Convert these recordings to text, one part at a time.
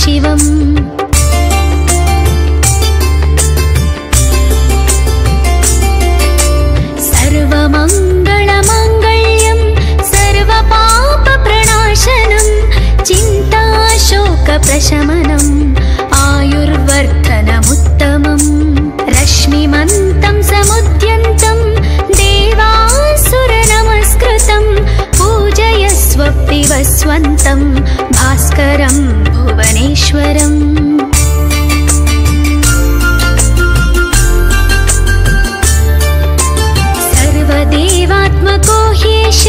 शिवम् सर्वमङ्गलमाङ्गल्यं सर्वपापप्रणाशनं चिन्ताशोकप्रशमनम् आयुर्वर्धनमुत्तमम् रश्मिमन्तं समुद्यन्तं देवासुरनमस्कृतं पूजयस्व पिबस्वन्तं भास्करं भुवनेश्वरम् सर्वदेवात्मको ह्येष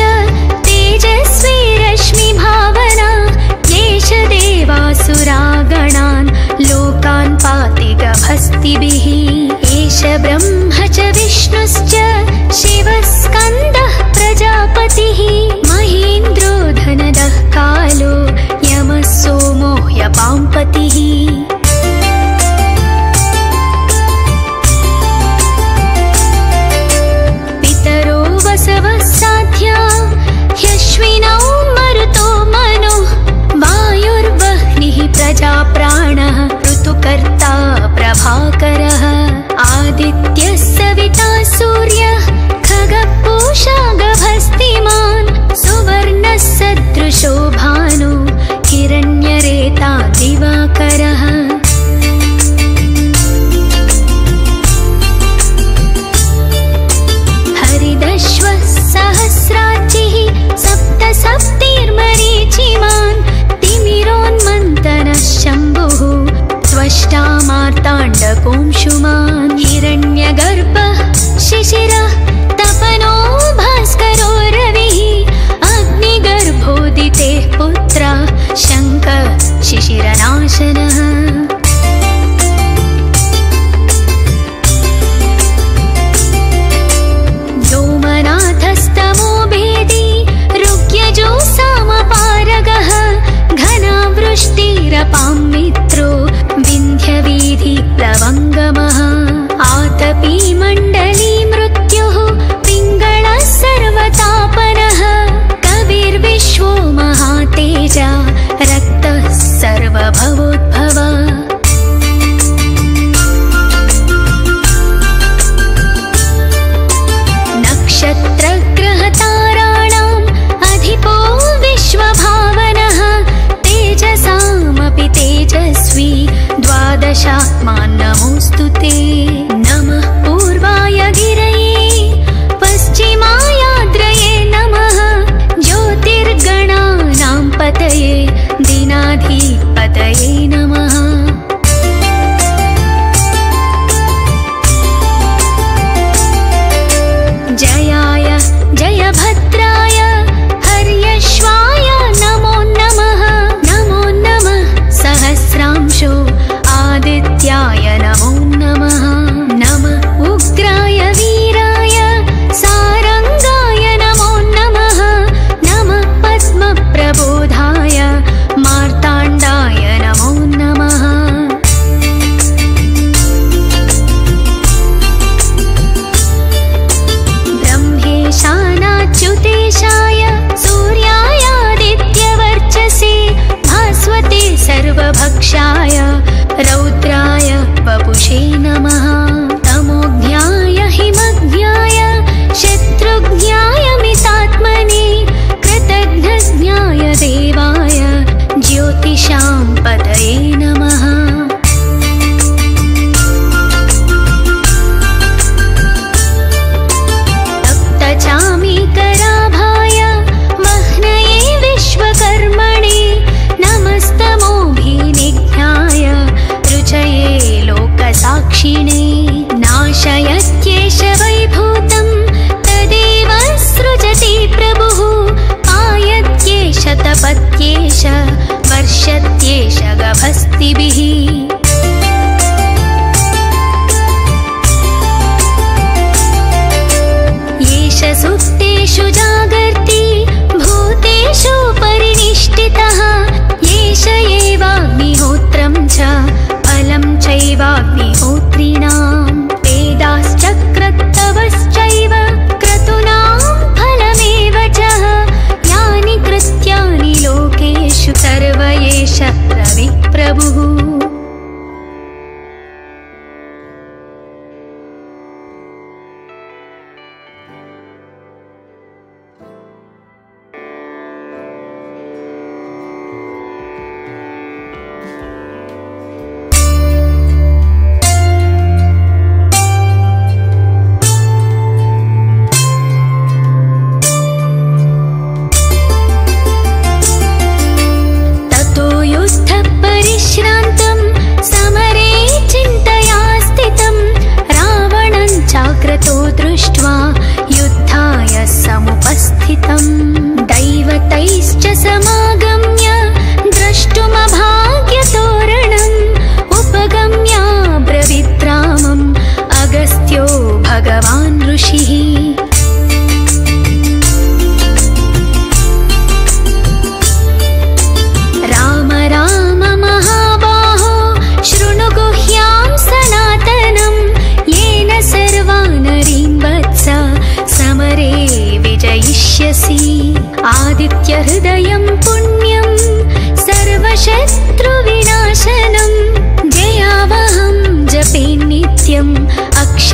तेजस्वी रश्मिभावना येष देवासुरागणान् लोकान् पाति गभस्तिभिः एष ब्रह्म च विष्णुश्च शिवस्कन्दः प्रजापतिः महेन्द्रो धनदः कालो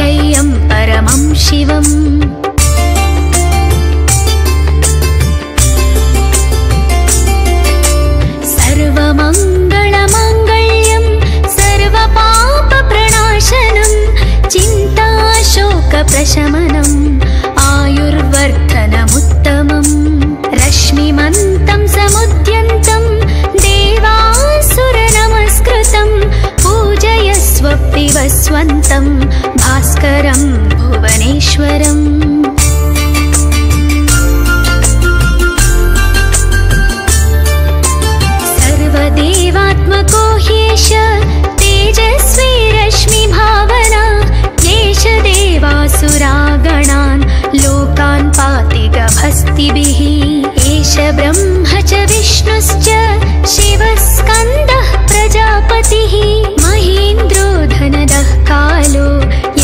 शय्यं परमं शिवम् सर्वमङ्गलमाङ्गल्यं सर्वपापप्रणाशनं चिन्ताशोकप्रशमनम् आयुर्वर्धनमुत्तमम् रश्मिमन्तं समुद्यन्तं देवासुरनमस्कृतं पूजयस्व विवस्वन्तं भास्करं भुवनेश्वरम् सर्वदेवात्मको ह्येष तेजस्वी रश्मिभावना येष देवासुरागणान् लोकान् पाति गभस्तिभिः एष ब्रह्म च विष्णुश्च शिवः स्कन्दः प्रजापतिः महेन्द्रो धनदः कालो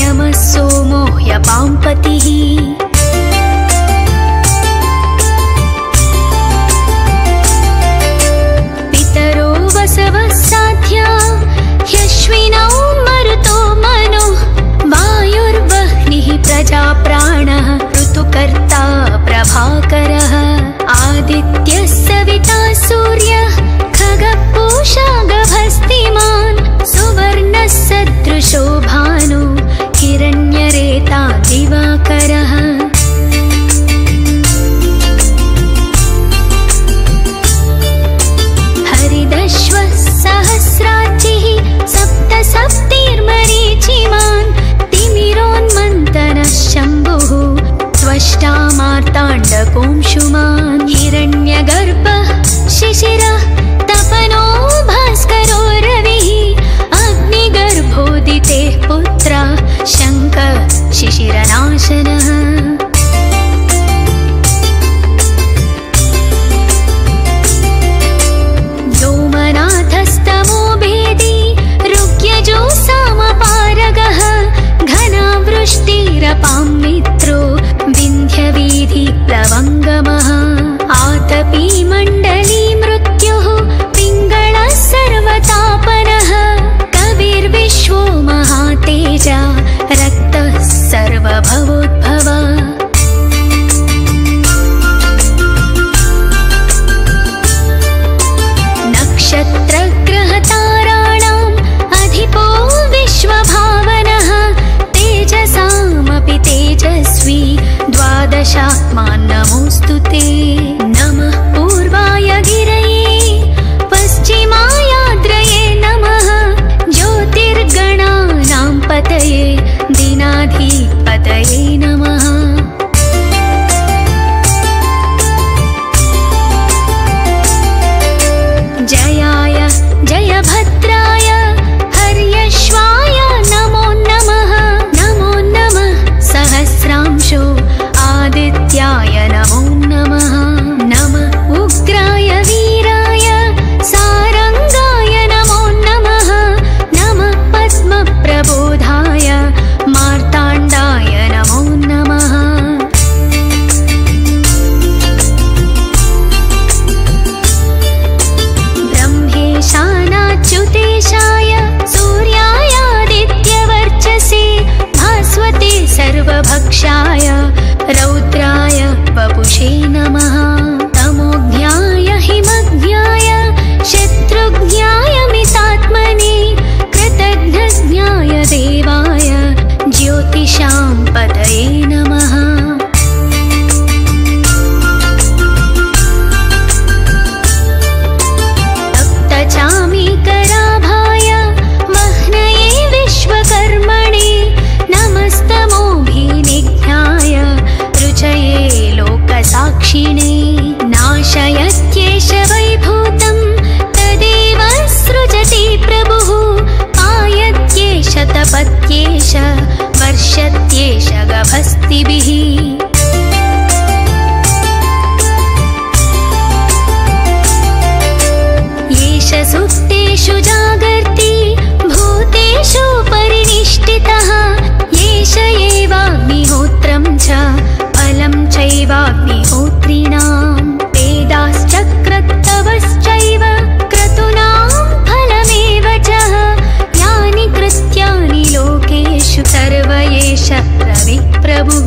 यमः सोमो ह्यपाम्पतिः पितरो वसवः साध्या ह्यश्विनौ मरुतो मनो वायुर्वह्निः प्रजाप्राणः ऋतुकर्ता प्रभाकरः आदित्यः सविता सूर्यः खगपूषा गभस्तिमान् सुवर्णः सदृशो भानु हिरण्यरेता दिवाकरः हरिदश्वः सहस्राचिः सप्त सप्तिर्मरीचिमान् तिमिरोन्मन्तनः शम्भुः त्वष्टा मार्ताण्डकोंशुमान् हिरण्यगर्भः शिशिरः तपनो भास्करो रविः अग्निगर्भोदितेः पुत्रः शङ्कः शिशिरनाशनः व्योमनाथस्तमो भेदी ऋग्यजो सामपारगः घनावृष्टिरपां मित्रो विन्ध्यवीधिप्लवङ्गमः आतपी मण्डली मृत्युः पिङ्गळः सर्वतापनः कविर्विश्वो महातेजा रक्तः सर्वभवोद्भव नक्षत्रग्रहताराणाम् अधिपो विश्वभावनः तेजसामपि तेजस्वी द्वादशात्मान् नमोऽस्तु ते नमः पूर्वाय गिरये पश्चिमायाद्रये नमः ज्योतिर्गणानां पतये दिनाधिपतये नमः जयाय जयभद्राय हर्यश्वाय नमो नमः सहस्रांशो आदित्याय नमो नमः नमः उग्राय वीराय सारंगाय नमो नमः नमः पद्मप्रबोधाय मार्ताण्डाय नमो नमः ब्रह्मेशानाच्युतेशाय सूर्यायादित्यवर्चसे भास्वते सर्वभक्षाय रौद्राय वपुषे नमः तमोज्ञाय हिमज्ञाय शत्रुज्ञाय मितात्मने कृतघ्नज्ञाय देवाय ज्योतिषां पतये नमः तप्तचामीकराभाय वह्नये विश्वकर्मणे नमस्तमोभिनिघ्नाय रुचये लोकसाक्षिणे नाशयत्येष वैभूतं तदेव सृजति प्रभुः पायत्येष तपत्येष वर्षत्येष गभस्तिभिः येष सुप्तेषु जागर्ति भूतेषु परिनिष्ठितः येष एवाग्निहोत्रं च फलं चैवाग्निहोत्रिणां वेदाश्चक्रत्तवश्चैव क्रतूनां फलमेव च यानि कृत्यानि लोकेषु सर्वयेषु एष रविः प्रभुः।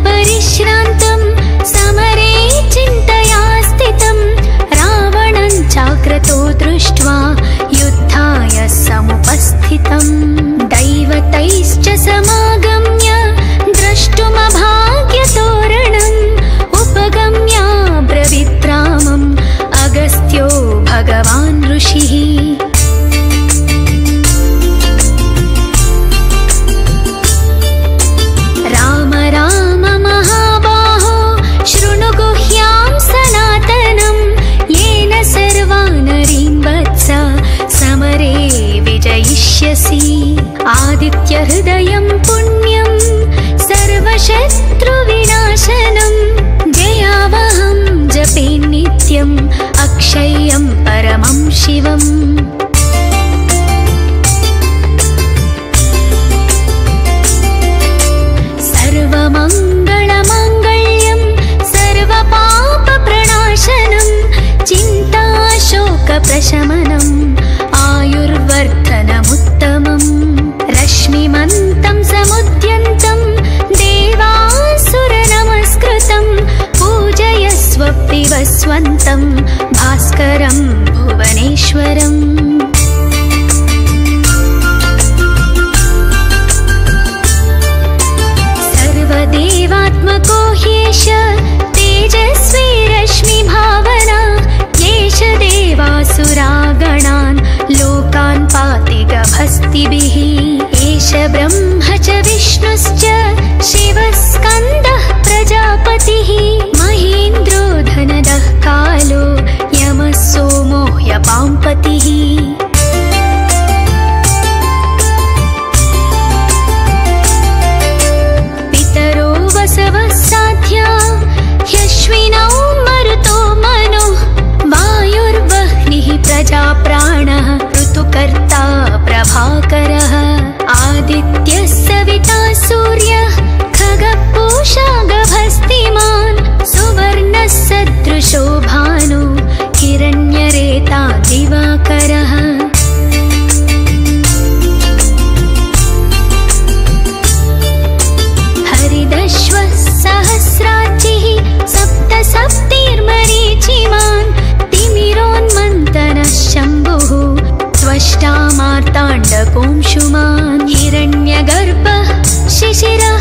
परिश्रान्तं समरे चिन्तया स्थितं रावणं चाक्रतो दृष्ट्वा युद्धाय समुपस्थितं दैवतैश्च समागम्य द्रष्टुमभाग्यतोरणम् उपगम्य ब्रवीद्रामम् अगस्त्यो भगवान् ऋषिः। आदित्यहृदयं पुण्यं सर्वशत्रुविनाशनं जयावहं जपे नित्यम् अक्षय्यं परमं शिवम्। सर्वमङ्गलमाङ्गल्यं सर्वपापप्रणाशनं चिन्ताशोकप्रशमनम् आयुर्वर्धनमुत्तमम् रश्मिमन्तं समुद्यन्तं देवासुरनमस्कृतं पूजयस्व विवस्वन्तं भास्करं भुवनेश्वरम्। सर्वदेवात्मको ह्येष तेजस्वी रश्मिभावना येष देवासुरागणान् लोकान् पाति गभस्तिभिः। एष ब्रह्म च विष्णुश्च शिवः स्कन्दः प्रजापतिः महेन्द्रो धनदः कालो यमः सोमो ह्यपाम्पतिः। पितरो वसवः साध्या ह्यश्विनौ मरुतो मनुः वायुर्वह्निः प्रजाप्राणः ऋतुकर्ता प्रभाकरः आदित्यः सविता सूर्यः खगपूषा गभस्तिमान् सुवर्णः सदृशो भानु हिरण्यरेता दिवाकरः। हरिदश्वः सहस्राचिः सप्त सप्तिर्मरीचिमान् तिमिरोन्मन्तनः शम्भुः त्वष्टा मार्ताण्डकोंशुमान् हिरण्यगर्भः शिशिरः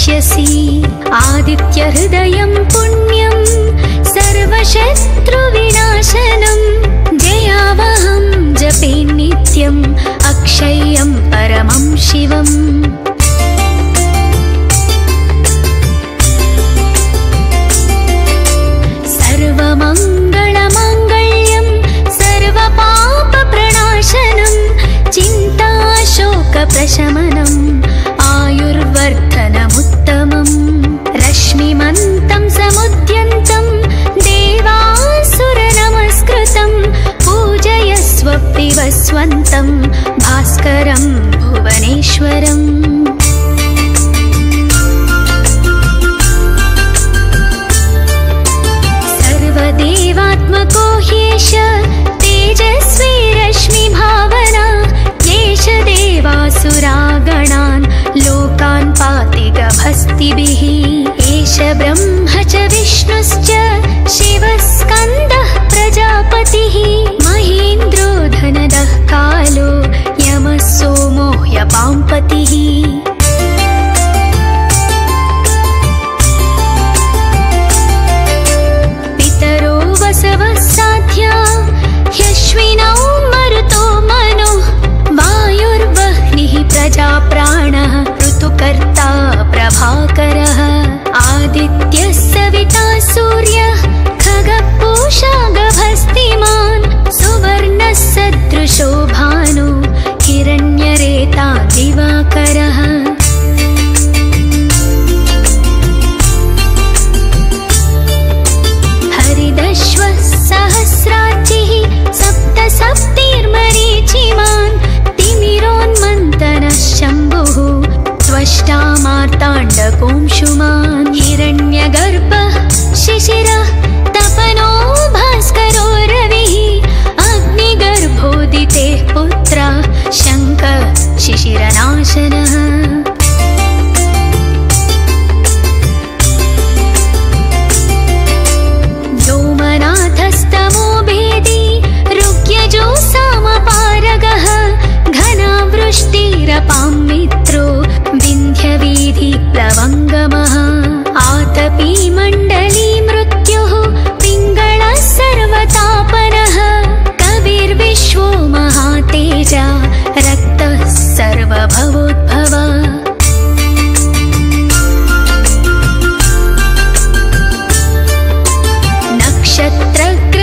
भविष्यसि आदित्यहृदयं पुण्यं सर्वशत्रुविनाशनं जयावहं जपे नित्यम् अक्षय्यं परमं शिवम् सर्वमङ्गलमाङ्गल्यं सर्वपापप्रणाशनं चिन्ताशोकप्रशमनम् आयुर्वर्धनमुत्तमम् रश्मिमन्तं समुद्यन्तं देवासुरनमस्कृतं पूजयस्व विवस्वन्तं भास्करं भुवनेश्वरम् सर्वदेवात्मको ह्येष तेजस्वी रश्मिभावना येष देवासुरागणान् लोकान् पाति गभस्तिभिः एष ब्रह्म च विष्णुश्च शिवस्कन्दः प्रजापतिः महेन्द्रो धनदः कालो यमः सोमो ह्यपाम्पतिः पितरो वसवः साध्या ह्यश्विनौ मरुतो मनुः वायुर्वह्निः प्रजाप्राणः ऋतुकर्ता प्रभाकरः आदित्यः सविता सूर्यः खगपूषा गभस्तिमान् सुवर्णः सदृशो भानु हिरण्यरेता दिवाकरः हरिदश्वः सहस्राचिः सप्त सप्तिर्मरीचिमान् तिमिरोन्मन्तनः शम्भुः त्वष्टा मार्ताण्डकोंशुमान् हिरण्यगर्भः शिशिरः तपनो भास्करो रविः अग्निगर्भोदितेः पुत्रः शङ्कः शिशिरनाशनः व्योमनाथस्तमो भेदी ऋग्यजो सामपारगः घनावृष्टिरपां मित्रो विन्ध्यवीधिप्लवङ्गमः आतपी मण्डली मृत्युः पिङ्गळः सर्वतापनः कविर्विश्वो महातेजा रक्तः सर्वभवोद्भव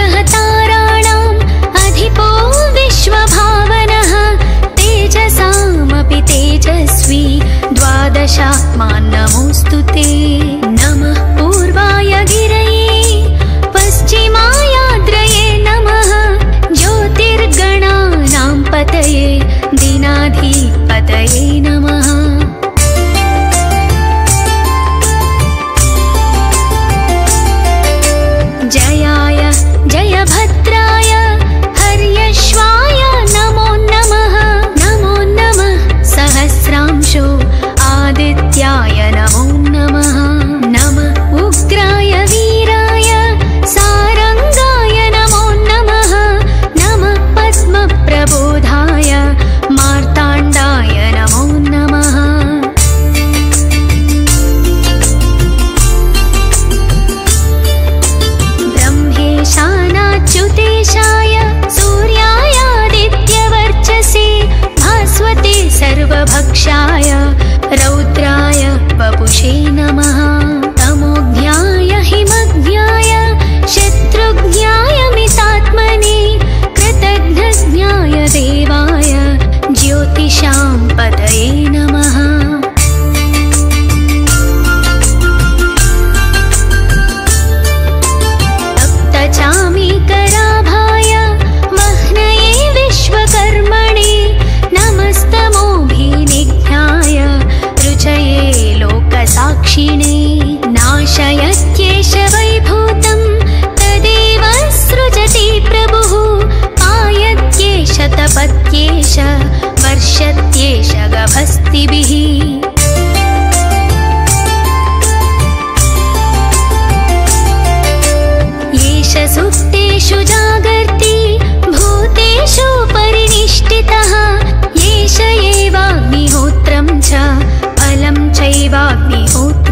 नक्षत्रग्रहताराणाम् अधिपो विश्वभावनः तेजसामपि तेजस्वी द्वादशात्मान् नमोऽस्तु ते नमः पूर्वाय गिरये पश्चिमायाद्रये नमः ज्योतिर्गणानां पतये दीनाधिपतये नमः जयाय जयभद्राय हर्यश्वाय नमो नमः सहस्रांशो आदित्याय नमो नमः नमः उग्राय वीराय सारंगाय नमो नमः नमः पद्मप्रबोधाय मार्ताण्डाय नमो नमः ब्रह्मेशानाच्युतेशाय सूर्यायादित्यवर्चसे भास्वते सर्वभक्षाय रौद्राय वपुषे नमः तमोज्ञाय हिमज्ञाय शत्रुज्ञाय मितात्मने कृतघ्नज्ञाय देवाय ज्योतिषां पतये नमः तप्तचामीकराभाय वह्नये विश्वकर्मणे नमस्तमोभिनिघ्नाय रुचये लोकसाक्षिणे नाशयत्येष वैभूतं तदेव सृजति प्रभुः पायत्येष तपत्येष वर्षत्येष गभस्तिभिः येष सुप्तेषु जागर्ति भूतेषु परिनिष्ठितः येष एवाग्निहोत्रं च फलं चैवाग्निहोत्रम्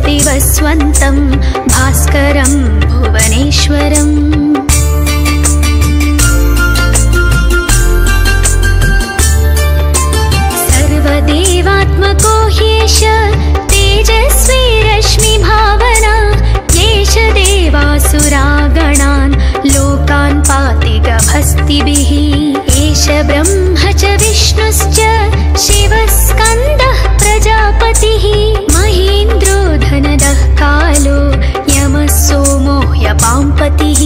दिवस्वन्तं भास्करं भुवनेश्वरम् सर्वदेवात्मको ह्येष तेजस्वी रश्मिभावना येष देवासुरागणान् लोकान् पाति गभस्तिभिः एष ब्रह्म च विष्णुश्च शिवस्कन्दः प्रजापतिः महेन्द्रो धनदः कालो यमः सोमो ह्यपाम्पतिः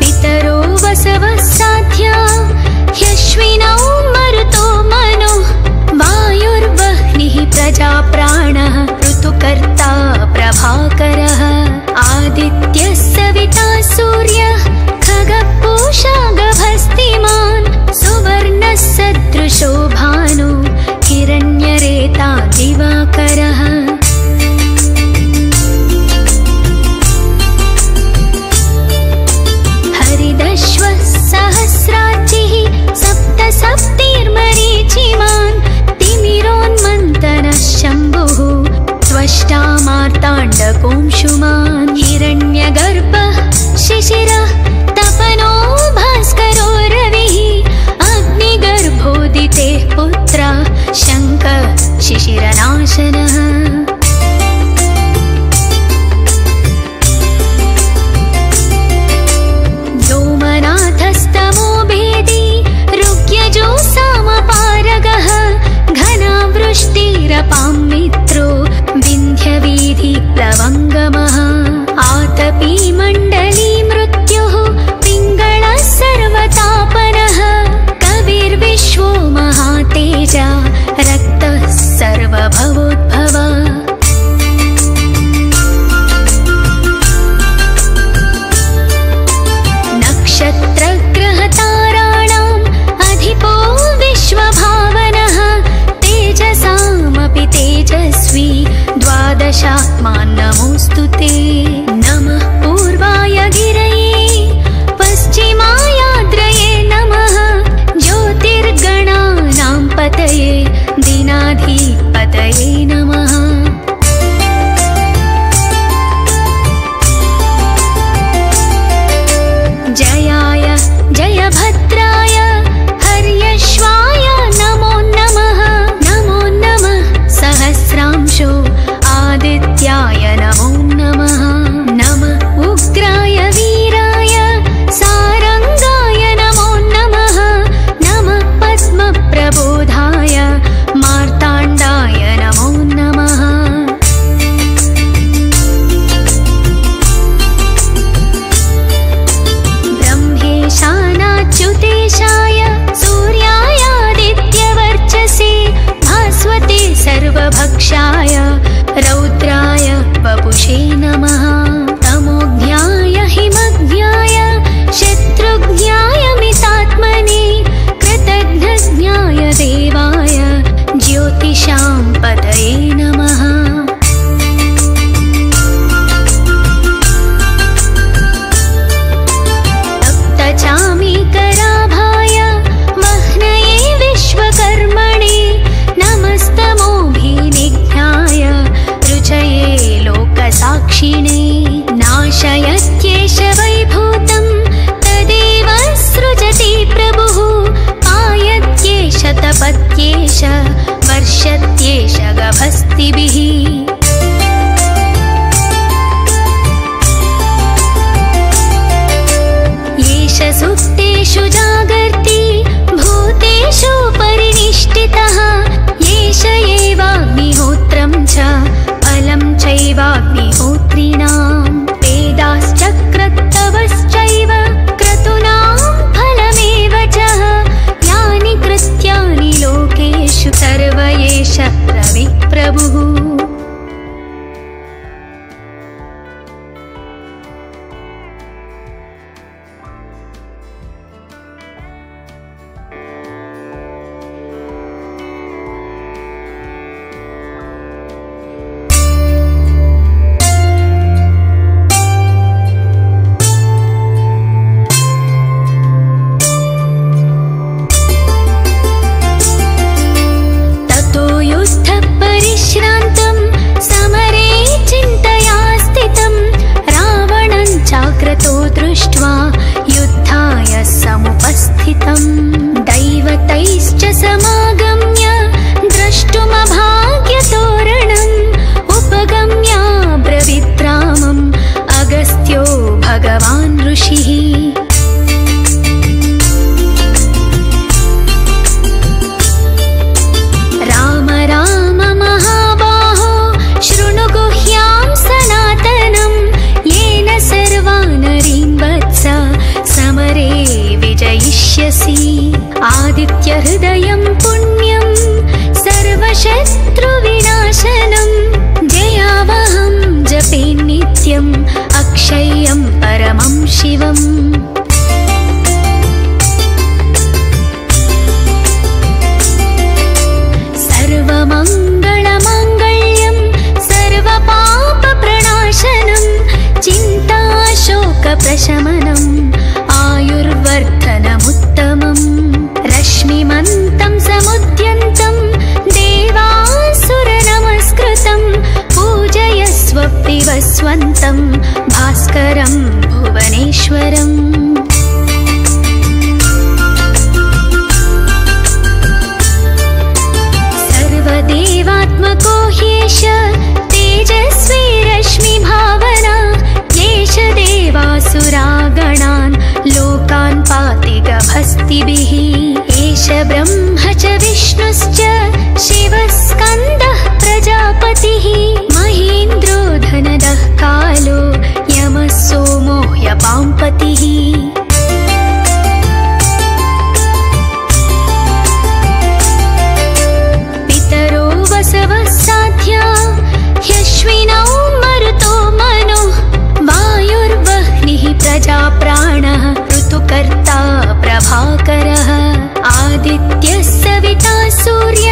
पितरो वसवः साध्या ह्यश्विनौ मरुतो मनुः वायुर्वह्निः प्रजाप्राणः ऋतुकर्ता प्रभाकरः आदित्यः सविता सूर्यः खगः पूषा गभस्तिमान् सुवर्णः सदृशो भानु हिरण्यरेता दिवाकरः हरिदश्वः सहस्राचिः सप्तसप्तिर्मरीचिमान् तिमिरोन्मन्तनः शम्भुः त्वष्टा मार्ताण्डकोंशुमान् हिरण्यगर्भः शिशिरः तपनो भास्करो रविः अग्निगर्भोदितेः पुत्रः शङ्खः शिशिरनाशनः व्योमनाथस्तमो भेदी ऋग्यजो सामपारगः घनावृष्टिरपां मित्रो विन्ध्यवीधिप्लवङ्गमः आतपी मण्डली मृत्युः पिङ्गळः सर्वतापनः कविर्विश्वो महातेजा रक्तः सर्वभवोद्भव नक्षत्रग्रहताराणाम् अधिपो विश्वभावनः तेजसामपि तेजस्वी द्वादशात्मान् नमोऽस्तु ते नमः पूर्वाय गिरये पश्चिमायाद्रये नमः ज्योतिर्गणानां पतये दीनाधिपतये नमः जयाय जयभद्राय हर्यश्वाय नमो नमः सहस्रांशो आदित्याय नमो नमः नमः उग्राय वीराय सारंगाय नमो नमः नमः पद्मप्रबोधाय मार्ताण्डाय नमो नमः ब्रह्मेशानाच्युतेशाय सूर्यायादित्यवर्चसे भास्वते सर्वभक्षाय रौद्राय वपुषे नमः तमोज्ञाय हिमज्ञाय शत्रुज्ञाय मितात्मने कृतघ्नज्ञाय देवाय ज्योतिषां पतये नमः तप्तचामीकराभाय वह्नये विश्वकर्मणे नमस्तमोभिनिघ्नाय रुचये लोकसाक्षिणे नाशयत्येष वैभूतं तदेव सृजति प्रभुः पायत्येष तपत्येष वर्षत्येष गभस्तिभिः येष सुप्तेषु जागर्ति भूतेषु परिनिष्ठितः येष एवाग्निहोत्रं च फलं चैवाग्निहोत्रिणां वेदाश्चक्रत्तवश्चैव क्रतूनां फलमेव च यानि कृत्यानि लोकेषु सर्व एष रविप्रभुः हृदयं पुण्यं सर्वशत्रुविनाशनं जयावहं जपे नित्यम् अक्षय्यं परमं शिवम् सर्वमङ्गलमाङ्गल्यं सर्वपापप्रणाशनं चिन्ताशोकप्रशमनम् आयुर्वर्धनमुत्तमम् रश्मिमन्तं समुद्यन्तं देवासुरनमस्कृतं पूजयस्व विवस्वन्तं भास्करं भुवनेश्वरम् सर्वदेवात्मको ह्येष तेजस्वी रश्मिभावना येष देवासुरागणान् लोकान् पाति गभस्तिभिः एष ब्रह्म च विष्णुश्च शिवस्कन्दः प्रजापतिः महेन्द्रो धनदः कालो यमः सोमो ह्यपाम्पतिः पितरो वसवः साध्या ह्यश्विनौ मरुतो मनो वायुर्वह्निः प्रजाप्राणः ऋतुकर्ता प्रभाकरः आदित्यः सविता सूर्य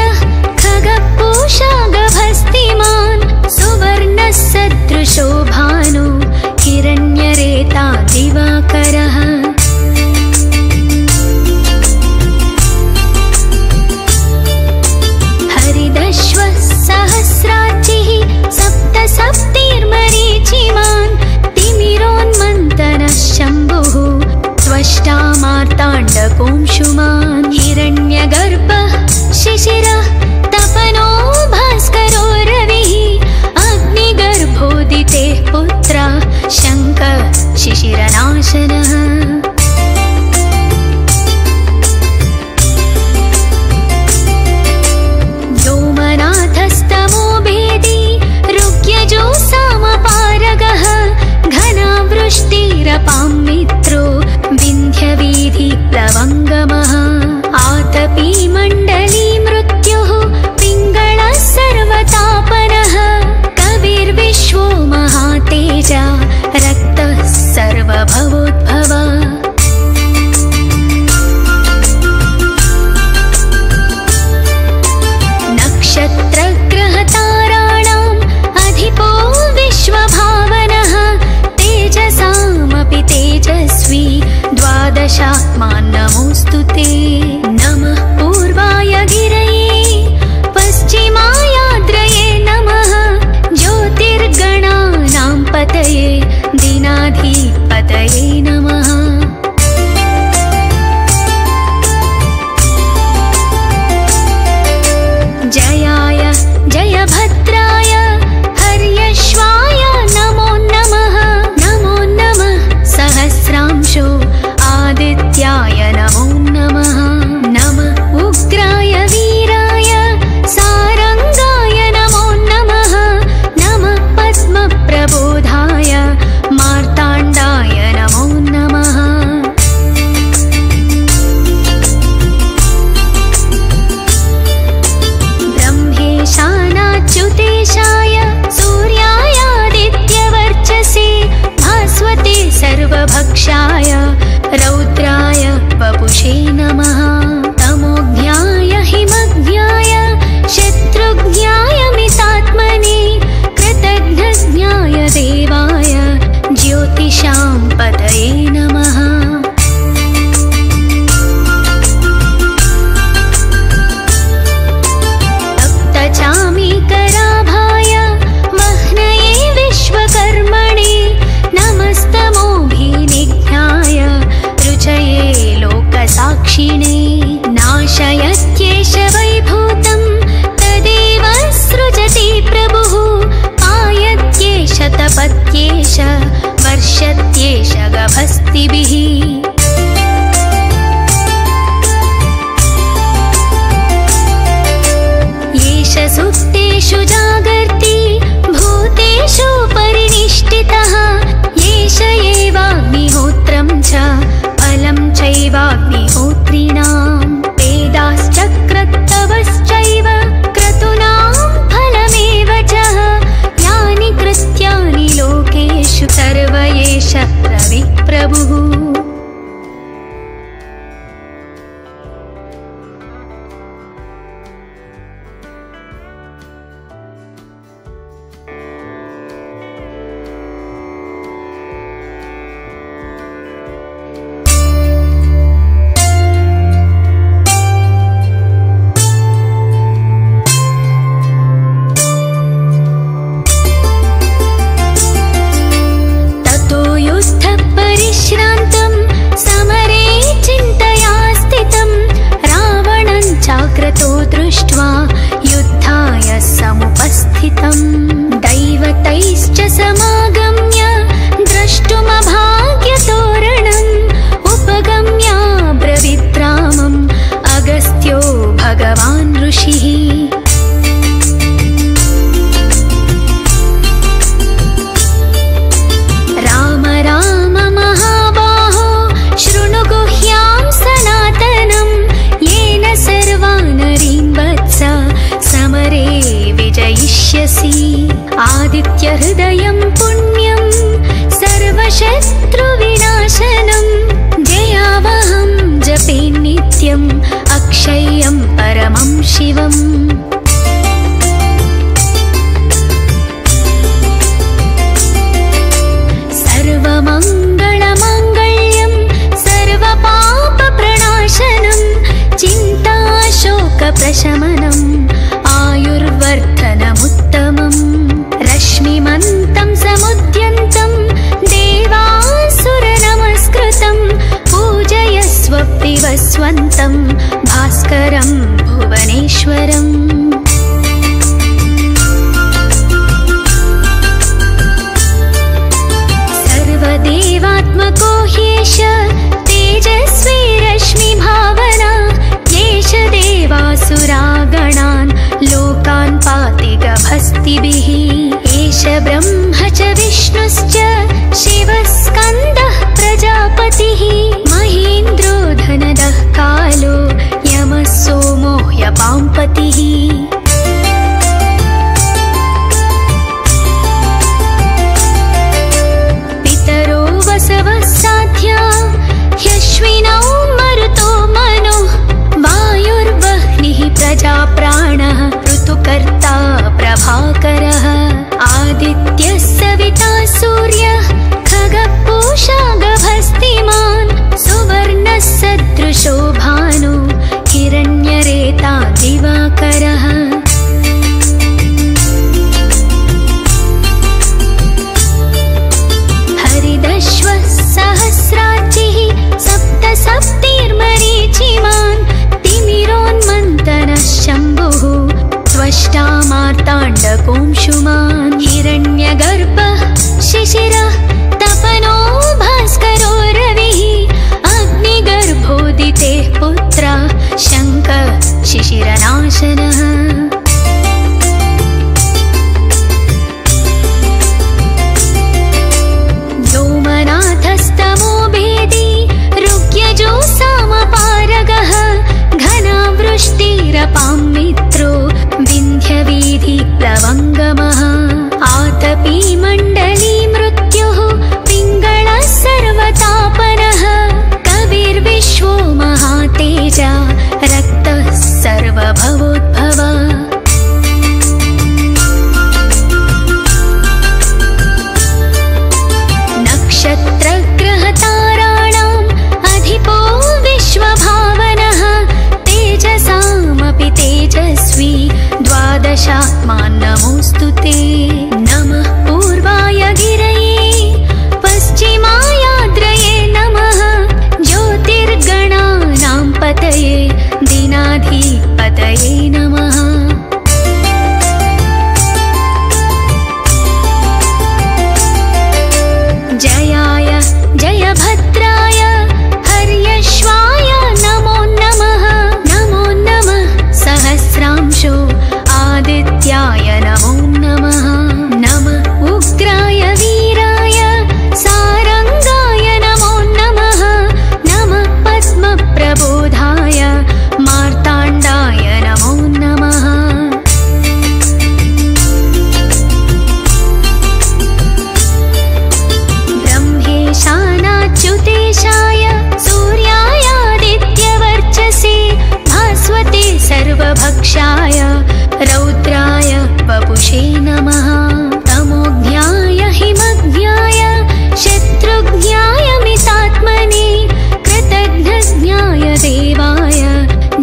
भगवान् ऋषिः। राम राम महाबाहो शृणु गुह्यां सनातनं येन सर्वानरीन् वत्स समरे विजयिष्यसि। आदित्यहृदयं पुण्यं सर्वशत्रुविनाशनं जयावहं जपे नित्यम् अक्षय्यं परमं शिवम्। सर्वमङ्गलमाङ्गल्यं सर्वपापप्रणाशनं चिन्ताशोकप्रशमनम् आयुर्वर्धनमुत्तमम्। रश्मिमन्तं समुद्यन्तं देवासुरनमस्कृतं पूजयस्व विवस्वन्तं भास्करं भुवनेश्वरम्। सर्वदेवात्मको ह्येष तेजस्वी रश्मिभावना येष देवासुरागणान् लोकान् पाति गभस्तिभिः। एष ब्रह्म च विष्णुश्च शिवः स्कन्दः प्रजापतिः महेन्द्रो धनदः कालो यमः सोमो ह्यपाम्पतिः। पितरो वसवः साध्या ह्यश्विनौ मरुतो मनो वायुर्वह्निः प्रजाप्राणः ऋतुकर्ता प्रभाकरः। आदित्यः सविता सूर्यः खगपूषा गभस्तिमान् सुवर्णः सदृशो भानु हिरण्यरेता दिवाकरः। हरिदश्वः सहस्रार्चिः सप्त सप्तिर्मरीचिमान् तिमिरोन्मन्तनः शम्भुः त्वष्टा मार्ताण्डकोंशुमान्। हिरण्यगर्भः शिशिरः तपनो भास्करो रविः अग्निगर्भोदितेः पुत्रः शङ्खः शिशिरनाशनः। व्योमनाथस्तमो भेदी ऋग्यजो सामपारगः घनावृष्टिरपां मित्रो विन्ध्यवीधिप्लवङ्गमः। आतपी मण्डली मृत्युः पिङ्गळः सर्वतापनः कविर्विश्वो महातेजा रक्तः सर्वभवोद्भव। नक्षत्रग्रहताराणाम् अधिपो विश्वभावनः तेजसामपि तेजस्वी द्वादशात्मान् नमोऽस्तु ते। नमः पूर्वाय गिरये पश्चिमायाद्रये नमः ज्योतिर्गणानां पतये दीनाधिपतये नमः। जयाय जयभद्राय हर्यश्वाय नमो नमः। नमो नमः सहस्रांशो आदित्याय नमो नमः। नमः उग्राय वीराय सारंगाय नमो नमः। नमः पद्मप्रबोधाय मार्ताण्डाय नमो नमः। ब्रह्मेशानाच्युतेशाय सूर्यायादित्यवर्चसे भास्वते सर्वभक्षाय रौद्राय वपुषे नमः। तमोज्ञाय हिमज्ञाय शत्रुज्ञाय मितात्मने कृतघ्नज्ञाय देवाय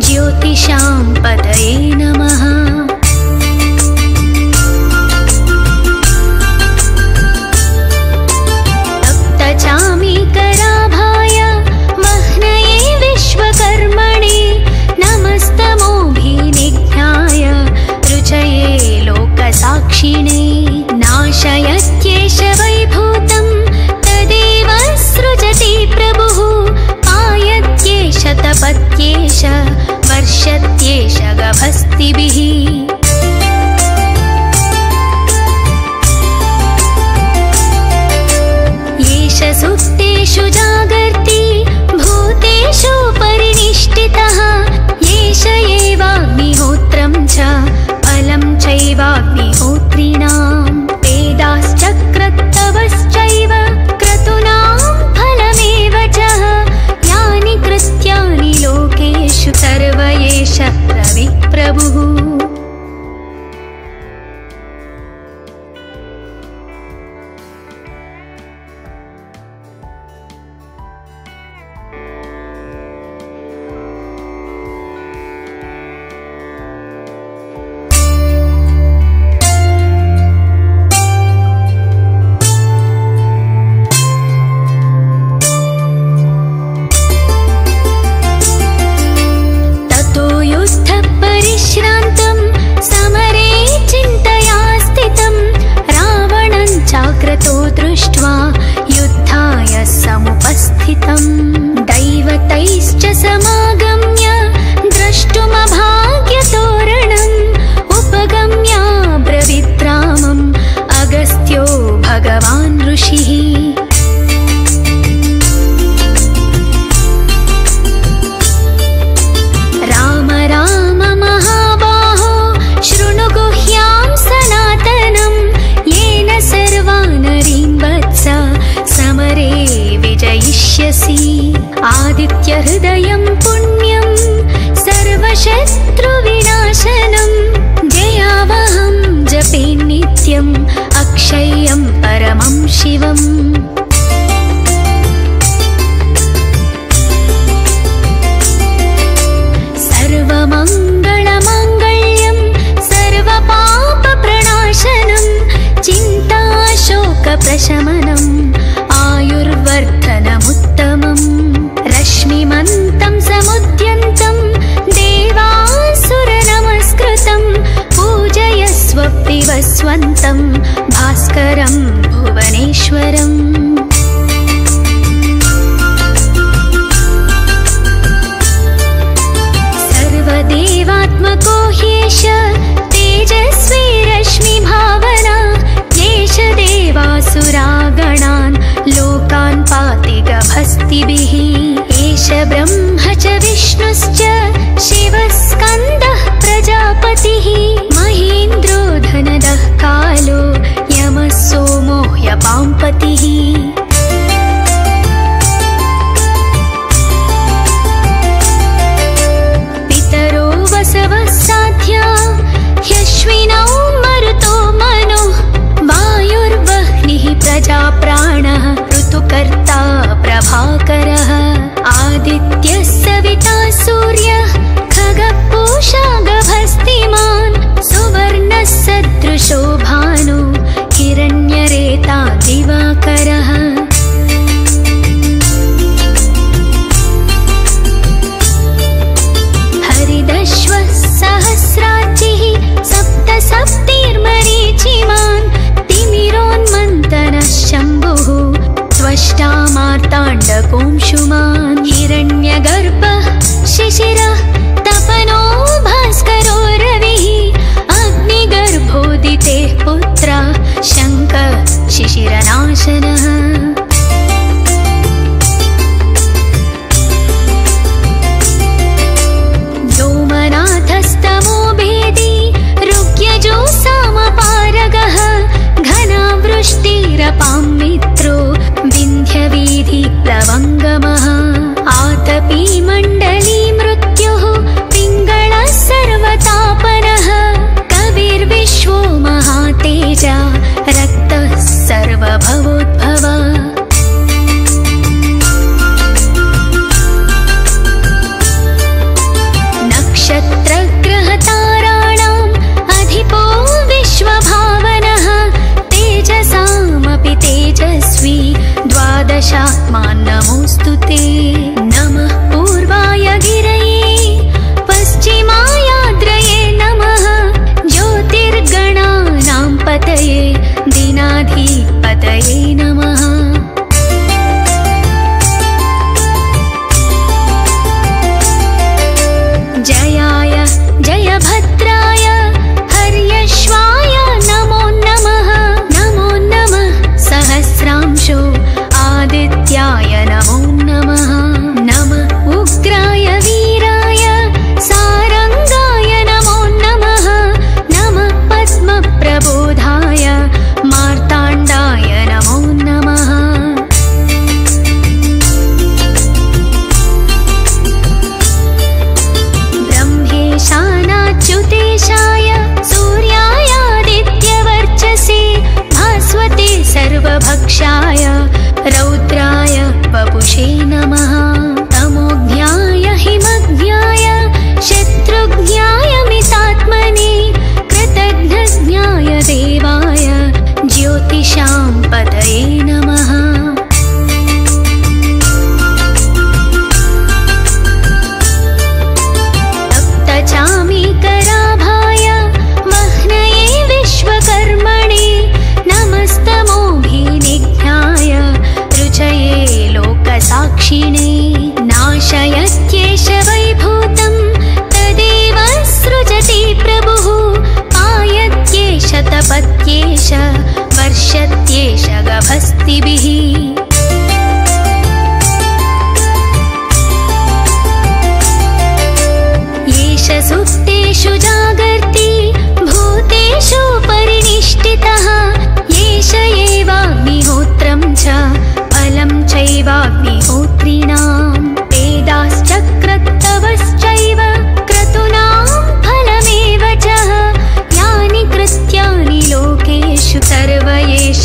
ज्योतिषां पतये नमः। तप्तचामीकराभाय वह्नये विश्वकर्मणे नमस्तमोभिनिघ्नाय रुचये लोकसाक्षिणे। एष गभस्तिभिः एष सुप्तेषु जागर्ति भूतेषु परिनिष्ठितः एष एवाग्निहोत्रं च फलं चैवाग्निहोत्रिणां वेदाश्चक्रत्तवश्चैव क्रतूनां फलमेव च यानि कृत्यानि लोकेषु सर्व एष रविप्रभुः दैवतैश्च समागम्य द्रष्टुमभाग्यतोरणम् उपगम्य ब्रवीद्रामम् अगस्त्यो भगवान् ऋषिः राम राम महाबाहो शृणु गुह्यां सनातनम् येन सर्वानरीन् वत्स समरे विजयिष्यसि आदित्यहृदयं पुण्यं सर्वशत्रुविनाशनं जयावहं जपे नित्यम् अक्षय्यं परमं शिवम् सर्वमङ्गलमाङ्गल्यं सर्वपापप्रणाशनं चिन्ताशोकप्रशमनम् आयुर्वर्धनमुत्तमम् रश्मिमन्तं समुद्यन्तं देवासुरनमस्कृतं पूजयस्व विवस्वन्तं भास्करं भुवनेश्वरम् सर्वदेवात्मको ह्येष तेजस्वी रश्मिभावना येष देवासुरागणान् लोकान् पाति गभस्तिभिः एष ब्रह्म च विष्णुश्च शिवः स्कन्दः प्रजापतिः महेन्द्रो धनदः कालो यमः सोमो ह्यपाम्पतिः पितरो वसवः साध्या ह्यश्विनौ मरुतो मनो वायुर्वह्निः प्रजाप्राणः ऋतुकर्ता प्रभाकरः आदित्यः सविता सूर्यः खगः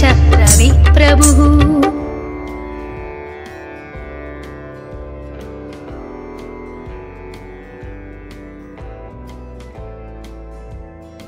रवि प्रभुः